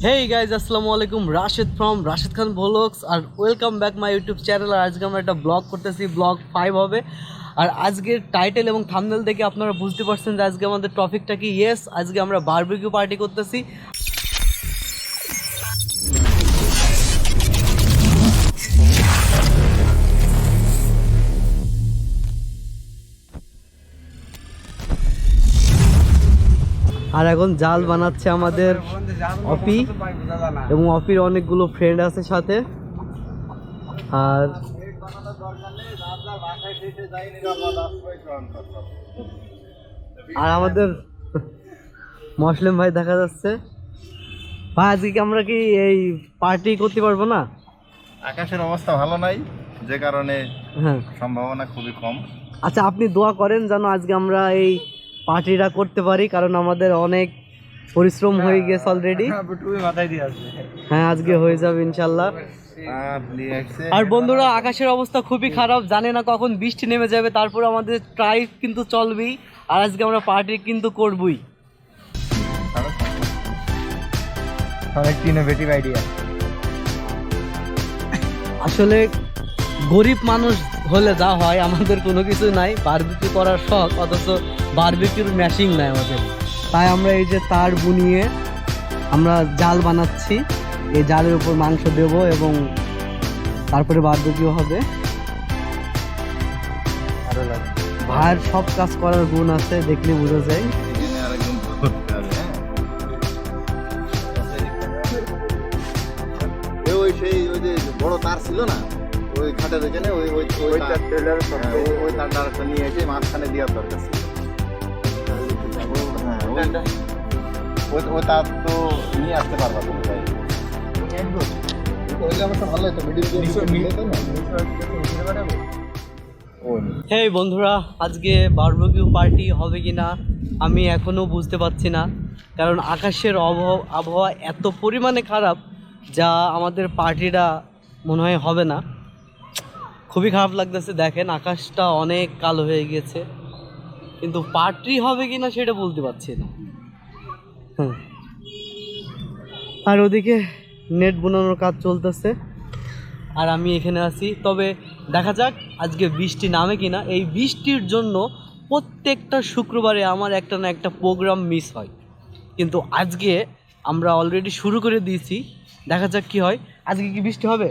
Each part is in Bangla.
হেই গাইজ আসসালামু আলাইকুম, রাশেদ ফ্রম রাশেদ খান ভ্লগস আর welcome back my YouTube channel. আর আজকে আমরা একটা ব্লগ করতেছি, ব্লগ 5 হবে। আর আজকের টাইটেল এবং থাম্বনেল দেখে আপনারা বুঝতে পারছেন যে আজকে আমাদের টপিকটা কি। ইয়েস, আজকে আমরা বারবিকিউ পার্টি করতেছি। আর এখন জাল বানাচ্ছে আমাদের অপি, এবং অপির অনেকগুলো ফ্রেন্ড আছে সাথে। আর আমাদের মুসলিম ভাই দেখা যাচ্ছে। ভাই আজকে কি আমরা কি এই পার্টি করতে পারবো না? আকাশের অবস্থা ভালো নাই, যে কারণে সম্ভাবনা খুবই কম। আচ্ছা, আপনি দোয়া করেন যেন আজকে আমরা এই পার্টিটা করতে পারি, কারণ আমাদের অনেক পরিশ্রম হয়ে গেছে অলরেডি। হ্যাঁ, আজকে হয়ে যাবে ইনশাল্লাহ। আর বন্ধুরা, আকাশের অবস্থা খুবই খারাপ, জানে না কখন বৃষ্টি নেমে যাবে। তারপর আমাদের ট্রাই কিন্তু চলবেই, আর আজকে আমরা পার্টি কিন্তু করবই। অনেক ইনোভেটিভ আইডিয়া। আসলে গরিব মানুষ হলে যা হয়, আমাদের কোনো কিছু নাই, বারবিকিউ করার শখ, অথচ বারবিকিউর ম্যাশিং নাই আমাদের। তাই আমরা এই যে তার বুনিয়ে আমরা জাল বানাচ্ছি, এই জালের উপর মাংস দেব এবং তারপরে বারবিকিউ হবে। ভাইয়ের সব কাজ করার গুণ আছে, দেখলে বোঝা যায়। ওই যে বড় তার ছিল না, ওই খাটের এখানে ওই তারটা নিয়ে এসে মাঝখানে দেওয়ার দরকার ছিল। ওই তার তো নিয়ে আসতে পারবা তুমি, তাই হেই বন্ধুরা, আজকে বারবিকিউ পার্টি হবে কিনা আমি এখনো বুঝতে পারছি না, কারণ আকাশের আবহাওয়া এত পরিমাণে খারাপ যা আমাদের পার্টিটা মনে হয় হবে না। খুবই খারাপ লাগতেছে, দেখেন আকাশটা অনেক কালো হয়ে গেছে, কিন্তু পার্টি হবে কিনা সেটা বলতে পারছি না। আর ওদিকে নেট বোনানোর কাজ চলতেছে, আর আমি এখানে আছি। তবে দেখা যাক আজকে বৃষ্টি নামে কিনা। এই বৃষ্টির জন্য প্রত্যেকটা শুক্রবারে আমার একটা না একটা প্রোগ্রাম মিস হয়, কিন্তু আজকে আমরা অলরেডি শুরু করে দিয়েছি। দেখা যাক কি হয়। আজকে কি বৃষ্টি হবে?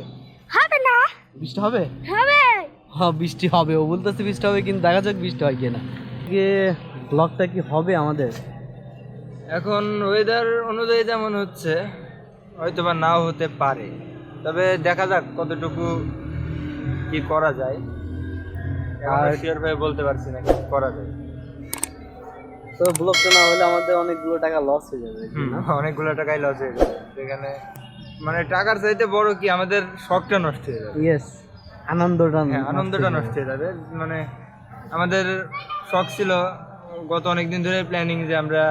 হবে না। বৃষ্টি হবে? হবে। হ্যাঁ, বৃষ্টি হবে। ও বলতেছে বৃষ্টি হবে, কিন্তু দেখা যাক বৃষ্টি হয় কিনা। আজকে ব্লগটা কি হবে আমাদের? এখন ওয়েদার অনুযায়ী যেমন হচ্ছে, হয়তো বা নাও হতে পারে, তবে দেখা যাক কতটুকু কি করা যায়। আর শিওর ভাই বলতে পারছি না কি করা যায়। তো ব্লগটা না হলে আমাদের অনেকগুলো টাকা লস হয়ে যাবে। অনেকগুলো টাকাই লস হয়ে যাবে, সেখানে মানে টাকার চাইতে বড় কি আমাদের শখটা নষ্ট হয়ে যাবে। ইয়েস, আনন্দটা নষ্ট হয়ে যাবে। মানে আমাদের শখ ছিল গত অনেকদিন ধরে প্ল্যানিং যে আমরা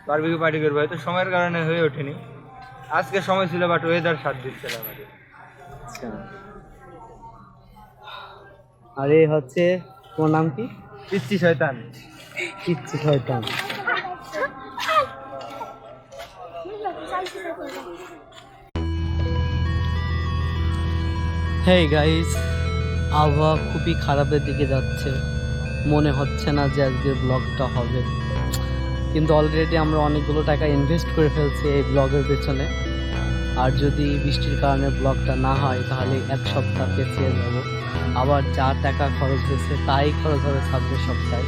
বারবিকিউ পার্টি করবো, হয়তো সময়ের কারণে হয়ে ওঠেনি। আজকে সময় ছিল, বাট ওয়েদার সাথ দিচ্ছিল আমাদের। আচ্ছা, আর এই হচ্ছে, তোমার নাম কি? পিচ্চি শয়তান। পিচ্চি শয়তান। হেই গাইস, আবহাওয়া খুবই খারাপের দিকে যাচ্ছে, মনে হচ্ছে না যে আজকের ব্লগটা হবে। কিন্তু অলরেডি আমরা অনেকগুলো টাকা ইনভেস্ট করে ফেলছি এই ব্লগের পেছনে। আর যদি বৃষ্টির কারণে ব্লগটা না হয় তাহলে এক সপ্তাহ পেছিয়ে যাব। আবার যা টাকা খরচ হয়েছে তাই খরচ হবে সামনের সপ্তাহে,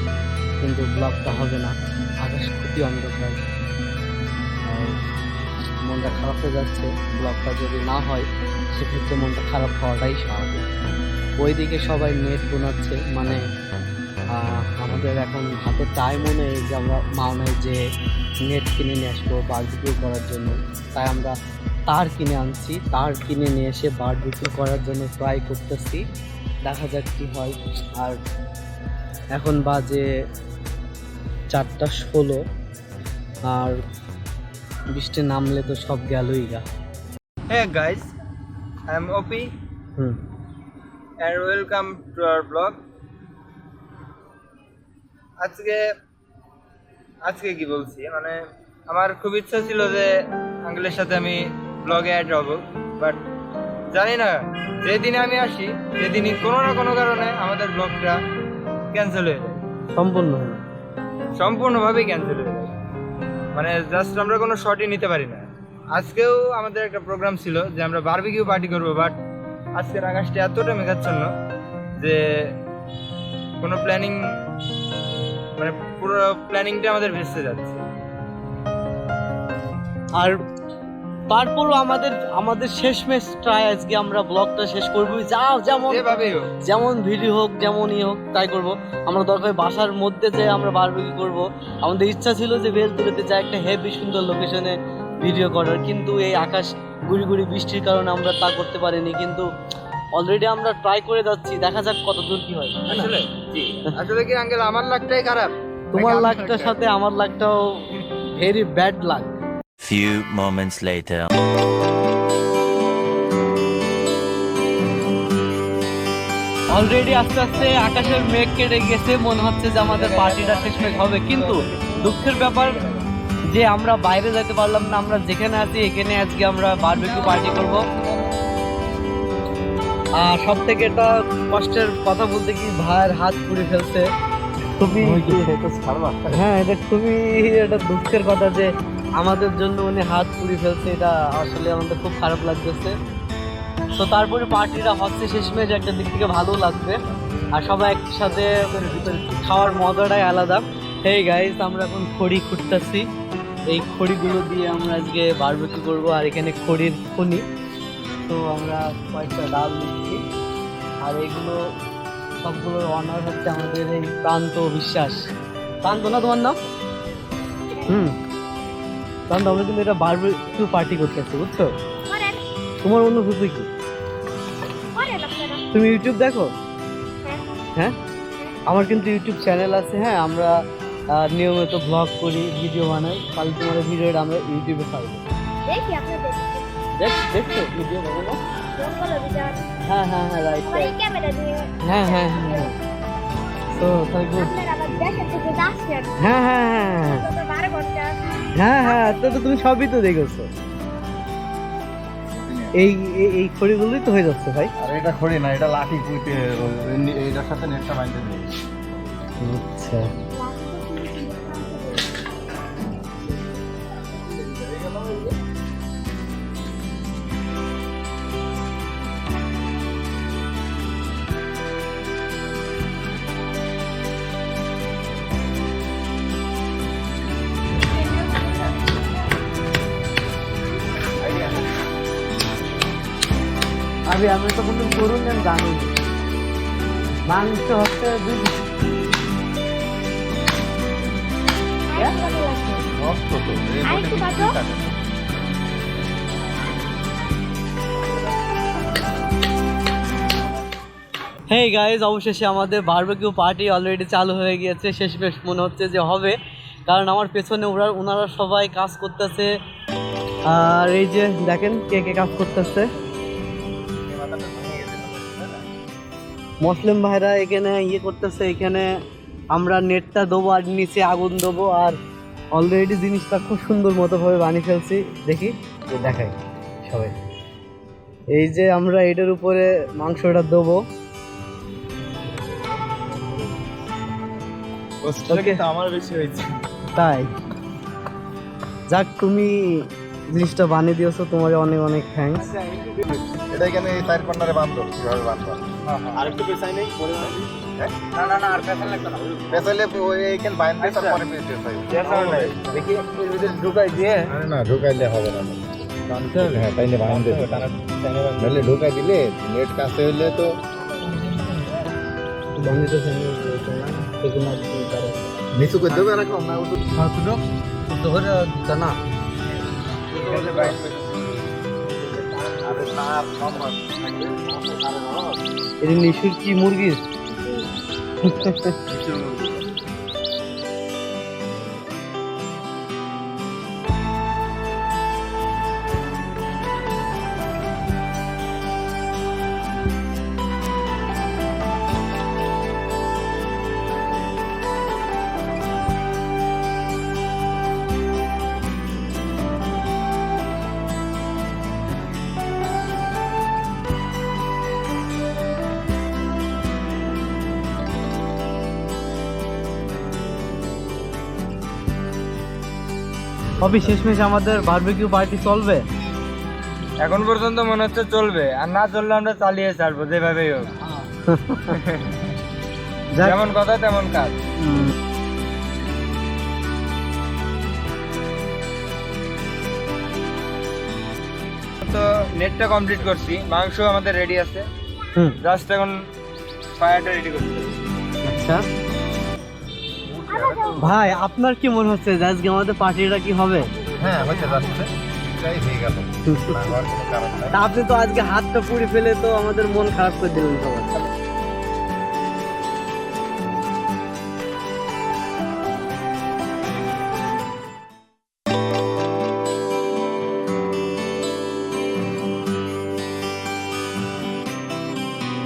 কিন্তু ব্লগটা হবে না। আকাশ খুবই অন্ধকার, আর মনটা খারাপ হয়ে যাচ্ছে। ব্লগটা যদি না হয় সেক্ষেত্রে মনটা খারাপ হওয়াটাই স্বাভাবিক। ওইদিকে সবাই নেট বোনাচ্ছে, মানে আমাদের এখন হাতে টাইমও নেই যে আমরা মাওনায় যে নেট কিনে নিয়ে আসবো বারবিকিউ করার জন্য। তাই আমরা তার কিনে আনছি, তার কিনে নিয়ে এসে বারবিকিউ করার জন্য ট্রাই করতেছি। দেখা যাক কি হয়। আর এখন বাজে 4:16, আর বৃষ্টি নামলে তো সব গেলই গা। Hey guys, I am OP and welcome to our vlog. আজকে কি বলছি, মানে আমার খুব ইচ্ছা ছিল যে আঙ্কেলের সাথে আমি ব্লগে অ্যাড হব, বাট জানি না যেদিনে আমি আসি সেদিনই কোনো না কোনো কারণে আমাদের ব্লগটা ক্যান্সেল হয়ে যায়, সম্পূর্ণ সম্পূর্ণভাবেই ক্যান্সেল হয়ে যায়। মানে জাস্ট আমরা কোনো শটই নিতে পারি না। আজকেও আমাদের একটা প্রোগ্রাম ছিল যে আমরা বারবিকিউ পার্টি করবো, বাট আজকের আকাশটা এতটা মেঘাচ্ছন্ন যে কোনো প্ল্যানিং, মানে পুরো প্ল্যানিংটা আমাদের ভেস্তে যাচ্ছে। আর তারপরও আমাদের শেষমেশ ট্রাই আজকে আমরা ব্লগটা শেষ করবো, যেভাবেই হোক। যেমন ভিডিও হোক যেমন হোক তাই করব। আমরা দরকার বাসার মধ্যে যে আমরা বারবিকিউ করব। আমাদের ইচ্ছা ছিল যে বেলতলিতে যা একটা হেভি সুন্দর লোকেশনে ভিডিও করার, কিন্তু এই আকাশ গুড়ি গুড়ি বৃষ্টির কারণে আমরা তা করতে পারিনি। কিন্তু অলরেডি আমরা ট্রাই করে যাচ্ছি, দেখা যাক কত দূর কি হয়। আসলে আসলে কি আঙ্কেল আমার লাকটাই খারাপ, তোমার লাকটার সাথে আমার লাকটাও very bad luck. Few moments later. Already আস্তে আস্তে আকাশের মেঘ কেটে গেছে, মনে হচ্ছে যে আমাদের পার্টিটা শেষমেশ হবে। কিন্তু দুঃখের ব্যাপার যে আমরা বাইরে যেতে পারলাম না। আমরা যেখানে আছি এখানে আজকে আমরা বারবিকিউ পার্টি করব। আর সব থেকে এটা কষ্টের কথা বলতে কি, ভাইয়ের হাত পুড়ে ফেলছে খুবই। হ্যাঁ, এটা খুবই একটা দুঃখের কথা যে আমাদের জন্য উনি হাত পুড়ে ফেলছে। এটা আসলে আমাদের খুব খারাপ লাগতেছে। তো তারপরে পার্টিটা হচ্ছে শেষমেশ, একটা দিক থেকে ভালো লাগবে। আর সবাই একসাথে খাওয়ার মজাটাই আলাদা। হেই গাইস, আমরা এখন খড়ি খুঁটতেছি। এই খড়িগুলো দিয়ে আমরা আজকে বারবিকিউ করবো। আর এখানে খড়ির খনি, তো আমরা কয়েকটা ডাল দিচ্ছি। আর এইগুলো সবগুলোর অনার হচ্ছে আমাদের এই প্রান্ত বিশ্বাস। প্রান্ত না তোমার নাম? প্রান্ত, আমরা কিন্তু এটা বারবিকিউ পার্টি করতেছি, বুঝছো? তোমার অনুভূতি কি? তুমি ইউটিউব দেখো? হ্যাঁ, আমার কিন্তু ইউটিউব চ্যানেল আছে। হ্যাঁ, আমরা নিয়মিত ব্লগ করি, ভিডিও বানাই। কাল তোমার ভিডিওটা আমরা ইউটিউবে ছাড়বো। দেখছো ভিডিও বানাবো? হ্যাঁ হ্যাঁ হ্যাঁ, রাইট। হ্যাঁ হ্যাঁ হ্যাঁ, তো তাই গুড। হ্যাঁ হ্যাঁ হ্যাঁ হ্যাঁ হ্যাঁ, তো তুমি সবই তো দেখেছো। এই খড়িগুলোই তো হয়ে যাচ্ছে ভাই। আর এটা খড়ি না, এটা লাঠি কুইতে এইটার সাথে নেটটা বাইন্ধে দিই। আচ্ছা, আমি তো কোনো করুন জানি মাংস হচ্ছে হেই গাইজ, অবশেষে আমাদের বারবিকিউ পার্টি অলরেডি চালু হয়ে গিয়েছে। শেষমেশ মনে হচ্ছে যে হবে, কারণ আমার পেছনে ওনারা সবাই কাজ করতেছে। আর এই যে দেখেন কে কে কাজ করতেছে। মুসলিম ভাইরা এখানে করতেছে। এখানে আমরা নেটটা দেবো আর নিচে আগুন দেবো। আর অলরেডি জিনিসটা খুব সুন্দর মতো ভাবে বানিয়ে ফেলছি। দেখি দেখাই সবাই। এই যে আমরা এটার উপরে মাংসটা দেবো। আমার বেশি হয়েছে তাই যাক, তুমি জিনিসটা বানিয়ে দিয়েছো, তোমার অনেক অনেক থ্যাঙ্কস। এটা এখানে এই চার কর্নারে বাঁধলো, কিভাবে বাঁধলো? আর একটু পেছাই নেই পরে না না আর পেছাই লাগতো না, পেছাইলে ওই এইখানে বাইন্ধে তারপরে পেছাই দেখি এর ভিতরে ঢুকাই দিয়ে। আরে না, ঢুকাইলে হবে না, টানতে হবে। হ্যাঁ, তাইলে বাইন্ধে নাহলে ঢুকাই দিলে নেট কাছে হলে তো বানিয়ে নিচু করে দেবে। এরকম না, ধরে জানা এটা নিশুর কি মুরগির? কবে শেষমেশ আমাদের বারবিকিউ পার্টি চলবে? এখন পর্যন্ত মনে হচ্ছে চলবে, আর না চললে আমরা চালিয়ে ছাড়বো যেভাবেই হোক। যাক। যেমন কথা তেমন কাজ। তো নেটটা কমপ্লিট করছি, মাংস আমাদের রেডি আছে, জাস্ট এখন ফায়ারটা রেডি করছি। আচ্ছা ভাই, আপনার কি মনে হচ্ছে যে আজকে আমাদের পার্টিটা কি হবে? হ্যাঁ হচ্ছে যাচ্ছে, এটাই হয়ে গেল, না হওয়ার কোনো কারণ নাই। তা আপনি তো আজকে হাতটা পুড়ে ফেলে তো আমাদের মন খারাপ করে দিলেন সবার।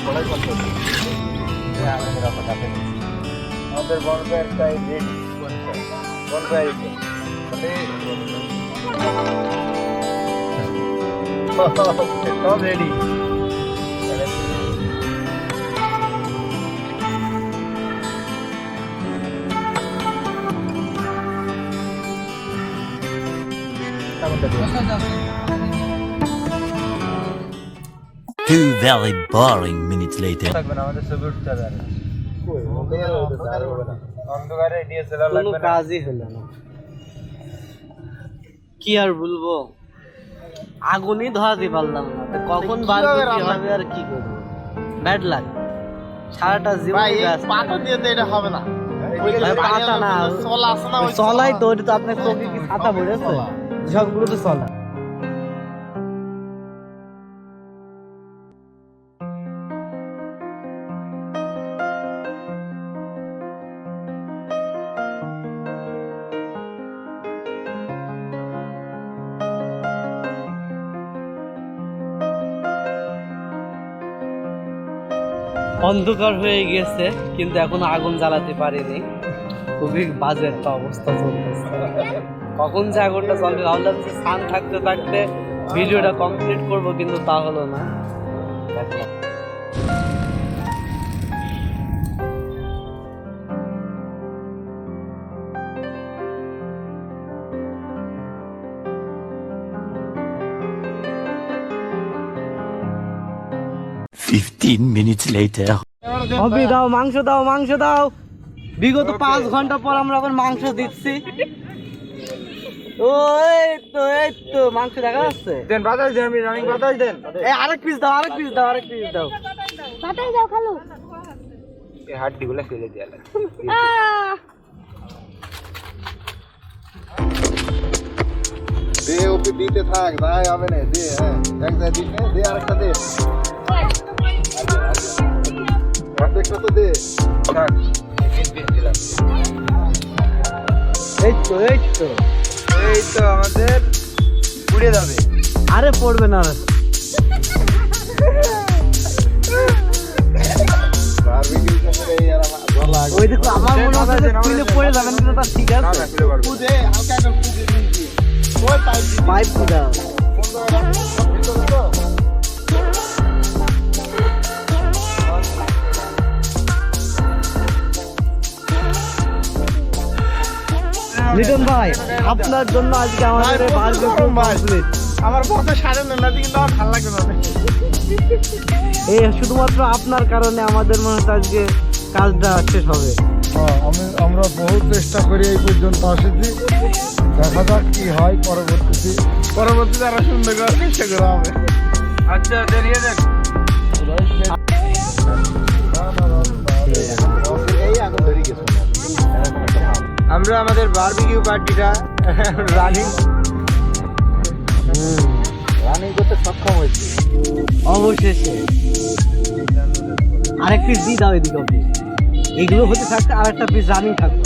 বলাই করতে হবে। হ্যাঁ, আমাদের আপনার কাছে নিচ্ছি। আমাদের বনফায়ারটাই রেডি। বনফায়ার সব ready. Two very boring minutes later. লাগবে না, আমাদের ছবি উঠতে হবে। অন্ধকারে ডিএসএলআর কোনো লাগবে না। কাজই হলো না, কি আর বলবো, আগুনই ধরাতে পারলাম না, তো কখন বারবিকিউ হবে আর কি করবো, ব্যাড লাগ। সারাটা জীবন পাতা দিয়ে তো এটা হবে না। পাতা না, চলা আছে না, ওই চলাই তো, ওটা তো আপনার চোখে কি ছাতা পড়েছে? সবগুলো তো চলা। অন্ধকার হয়ে গেছে কিন্তু এখনো আগুন জ্বালাতে পারিনি, খুবই বাজে একটা অবস্থা চলতেছে। কখন যে আগুনটা জ্বলবে, ভাবলাম যে সান থাকতে থাকতে ভিডিওটা কমপ্লিট করব, কিন্তু তা হলো না। Fifteen minutes later. অভি দাও, মাংস দাও, মাংস দাও। বিগত 5 ঘন্টা পর আমরা এখন মাংস দিচ্ছি। এই তো মাংস দেখা যাচ্ছে। দেন বাতাস দেন, আমি রানিং বাতাস দেন। এই আরেক পিস দাও, আরেক পিস দাও, আরেক পিস দাও। বাতাই যাও খালু। এই হাড্ডিগুলো ফেলে দেয়া লাগে। দে, ওকে দিতে থাক, তাই হবে না, দে। হ্যাঁ, একটা দিতে দে, আরেকটা দে, অর্ধেকটা তো দে। থাক, তিন পিস দিলাম। এই তো এই তো আমাদের পুড়ে যাবে। আরে পড়বে না। বারবিকিউ করতে এই আর জ্বলা ওই দেখো, আমার মনে হচ্ছে যে খুলে পড়ে যাবেন, কিন্তু তা ঠিক না আছে। না খুলে পারবো। দে, হালকা একটা ফুটে দিয়েছি। ওই পাইপ দাও। ভিতরে তো লিটন ভাই, আপনার জন্য আজকে আমাদের ভাই, বারবিকিউ গরম ভাই। কমপ্লিট। আমার পথে সাড়ে না, কিন্তু আমার ভালো লাগবে না। এই শুধুমাত্র আপনার কারণে আমাদের মনে হচ্ছে আজকে কাজটা শেষ হবে। আমরা বহু চেষ্টা করে এই পর্যন্ত আসেছি, দেখা যাক কি হয় পরবর্তীতে আরো সুন্দর করার চেষ্টা করা হবে। আচ্ছা দেরিয়ে দেন। এই এখন ধরে গেছে। আমরা আমাদের বারবিকিউ পার্টিটা রানিং রানিং করতে সক্ষম হয়েছি। অবশেষে আরেক পিস দিয়ে দাও এদিকে অব্দি। এগুলো হতে থাকতে আরেকটা পিস রানিং থাকবে।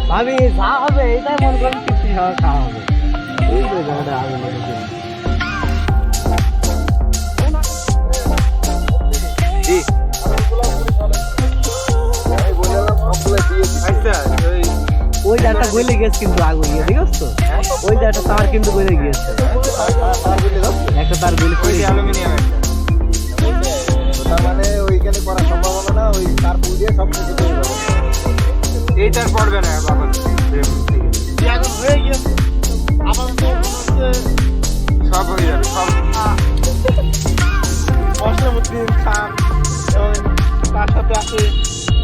ভাবি যা হবে এটাই মনে করেন তৃপ্তি খাওয়া খাওয়া হবে। এই যে জায়গাটা আগুন লেগেছে। আচ্ছা ওই জায়গাটা গলে গেছে কিন্তু আগুন গিয়ে, ঠিক আছে তো? ওই জায়গাটা তার কিন্তু গলে গিয়েছে, একটা তার গলে ওই যে অ্যালুমিনিয়াম তার মানে ওইখানে করার সম্ভাবনা না, ওই তার পুল দিয়ে সব কিছু তৈরি হবে। এইটার পড়বে না বাবা এখন হয়ে গিয়েছে আপাতত সব হয়ে যাবে সব অষ্টমুদ্দিন খান এবং তার সাথে আছে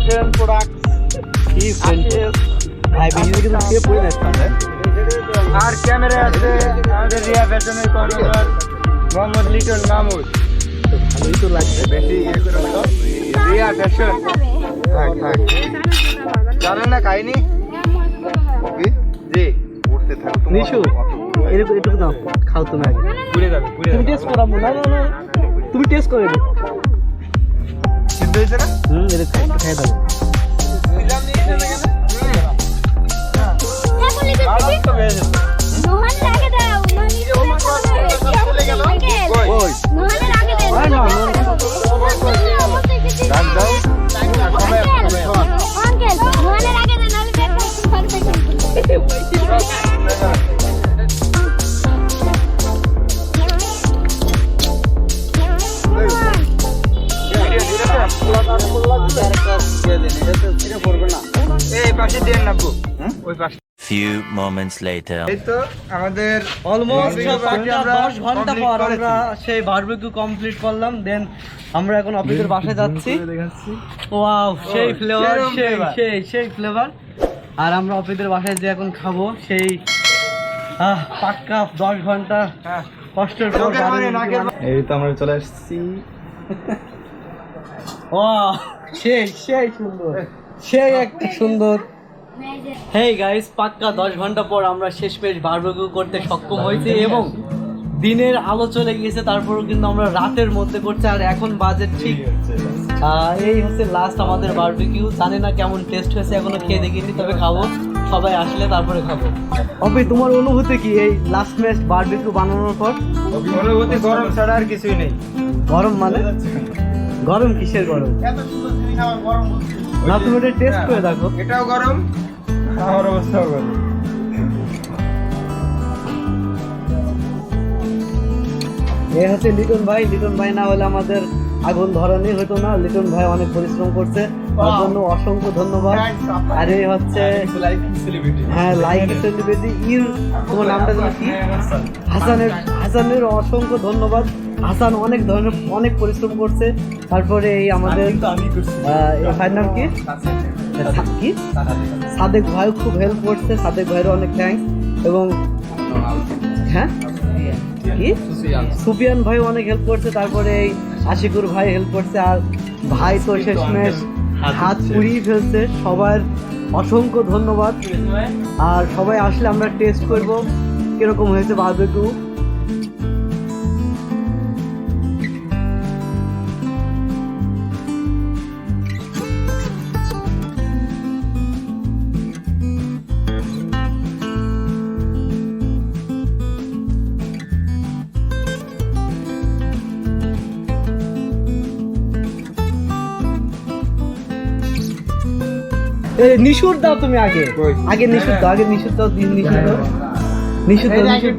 ট্রেন প্রোডাক্ট কি ভাই বিজলি কিন্তু কে পড়ে যাচ্ছে আর ক্যামেরায় আছে আমাদের রিয়া ফ্যাশনের কর্ণধার মোহাম্মদ লিটন মাহমুদ ভালোই তো লাগছে বেশি ইয়ে করে দাও রিয়া ফ্যাশন থাক থাক জানেন না কাহিনী কি জি উঠতে থাকো তুমি নিশু এরকম একটু দাও খাও তুমি আগে পুড়ে যাবে পুড়ে তুমি যাবে টেস্ট করাবো না না না তুমি টেস্ট করে দিও সিদ্ধ হয়েছে না এটা খাই দাও ভালো তো হয়ে যাবে ডাক দাও এই পাশে দিয়ে নাবো ওই পাশে Few moments later. এই তো আমাদের অলমোস্ট Barbecue আমরা 10 ঘন্টা complete পর করেছি। আমরা সেই বারবিকিউ কমপ্লিট করলাম দেন আমরা এখন অফিসের বাসায় যাচ্ছি ওয়াও সেই ফ্লেভার সেরকম সেই flavor। সেই সেই ফ্লেভার আর আমরা অফিসের বাসায় যে এখন খাবো সেই পাক্কা 10 ঘন্টা হ্যাঁ কষ্টের পর চোখের পানি, নাকের এই তো আমরা চলে আসছি ওয়াও সেই সেই সুন্দর সেই একটা সুন্দর হেই গাইস পাক্কা 10 ঘন্টা পর আমরা শেষমেশ বারবিকিউ করতে সক্ষম হয়েছি এবং দিনের আলো চলে গিয়েছে তারপরেও কিন্তু আমরা রাতের মধ্যে করছি আর এখন বাজে ঠিক এই হচ্ছে লাস্ট আমাদের বারবিকিউ জানি না কেমন টেস্ট হয়েছে এখনো খেয়ে দেখিনি তবে খাবো সবাই আসলে তারপরে খাবো অবি তোমার অনুভূতি কি এই লাস্ট ম্যাচ বারবিকিউ বানানোর পর অনুভূতি গরম ছাড়া আর কিছুই নেই গরম মানে গরম কিসের গরম এত সুন্দর জিনিস আমার গরম হচ্ছে না তুমি এটা টেস্ট করে দেখো এটাও গরম আমার অবস্থাও গরম এই হচ্ছে লিটন ভাই না হলে আমাদের আগুন ধরানি হতো না লিটন ভাই অনেক পরিশ্রম করছে তার জন্য অসংখ্য ধন্যবাদ আর এই হচ্ছে হ্যাঁ লাইক সেলিব্রিটি তোমার নামটা যেন কি হাসানের অসংখ্য ধন্যবাদ হাসান অনেক ধরনের অনেক পরিশ্রম করছে তারপরে এই আমাদের এই ভাইয়ের নাম কি কি সাদেক ভাই খুব হেল্প করছে সাদেক ভাইয়ের অনেক থ্যাঙ্কস এবং হ্যাঁ কি সুফিয়ান ভাই অনেক হেল্প করছে তারপরে এই আশিকুর ভাই হেল্প করছে আর ভাই তো শেষমেশ হাত পুড়িয়ে ফেলছে সবার অসংখ্য ধন্যবাদ আর সবাই আসলে আমরা টেস্ট করব কিরকম হয়েছে বারবিকিউ নিশুর দাও তুমি আগে আগে নিশুর দাও নিশুর দাও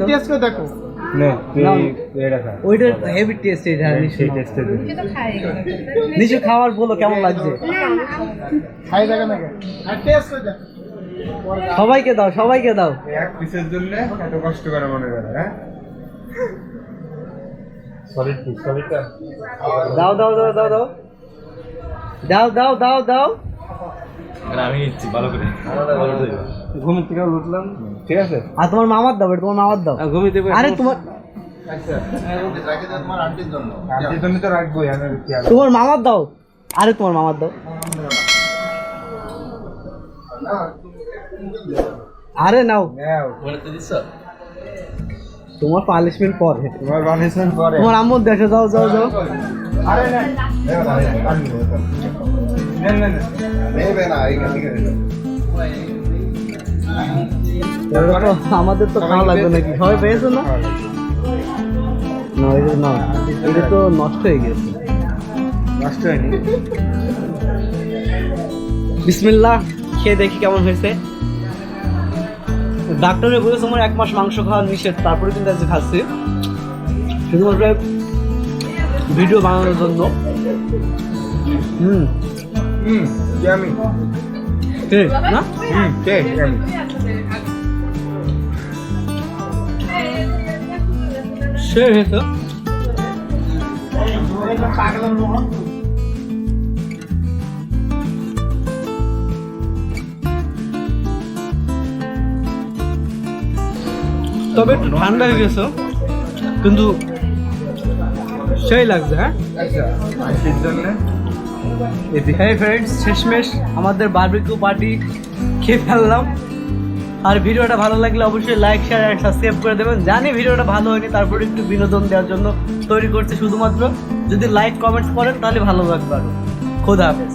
টেস্ট করে দেখো নে না। এটা খা ওইটা হেভি টেস্ট এটা নিশুর নিশু খাওয়ার বলো কেমন লাগছে খাই দেখো না আর টেস্ট করে দেখো সবাইকে দাও এক পিসের জন্য এত কষ্ট করে মনে করে হ্যাঁ সলিড পিস সলিডটা দাও আমি নিচ্ছি ভালো করে ঘুম থেকে উঠলাম ঠিক আছে আর তোমার মামার দাও তোমার মামার দাও ঘুমিতে আরে তোমার আচ্ছা রাখি দাও তোমার আন্টির জন্য আজকে তুমি তো রাখবোই আমি কি আর তোমার মামার দাও আরে তোমার মামার দাও আরে নাও নাও তোমার পানিশমেন্ট পরে তোমার পানিশমেন্ট পরে তোমার আম্মু দেখো যাও আরে না না নেবে না এইখান থেকে আমাদের তো খাওয়া লাগবে নাকি সবাই পেয়েছো না না এটা তো নষ্ট হয়ে গেছে নষ্ট হয়নি বিসমিল্লাহ খেয়ে দেখি কেমন হয়েছে ডাক্তারে বলেছে আমার 1 মাস মাংস খাওয়া নিষেধ তারপরে কিন্তু আজকে খাচ্ছি শুধুমাত্র ভিডিও বানানোর জন্য কি আমি ঠিক না? সে হয়েছে তবে একটু ঠান্ডা হয়ে গেছে কিন্তু সেই লাগছে। হ্যাঁ হ্যাঁ ফ্রেন্ডস, শেষমেশ আমাদের বারবিকিউ পার্টি খেয়ে ফেললাম। আর ভিডিওটা ভালো লাগলে অবশ্যই লাইক শেয়ার আর সাবস্ক্রাইব করে দেবেন। জানি ভিডিওটা ভালো হয়নি, তারপরে একটু বিনোদন দেওয়ার জন্য তৈরি করছি শুধুমাত্র। যদি লাইক কমেন্টস করেন তাহলে ভালো লাগবে আরো। খোদা হাফেজ।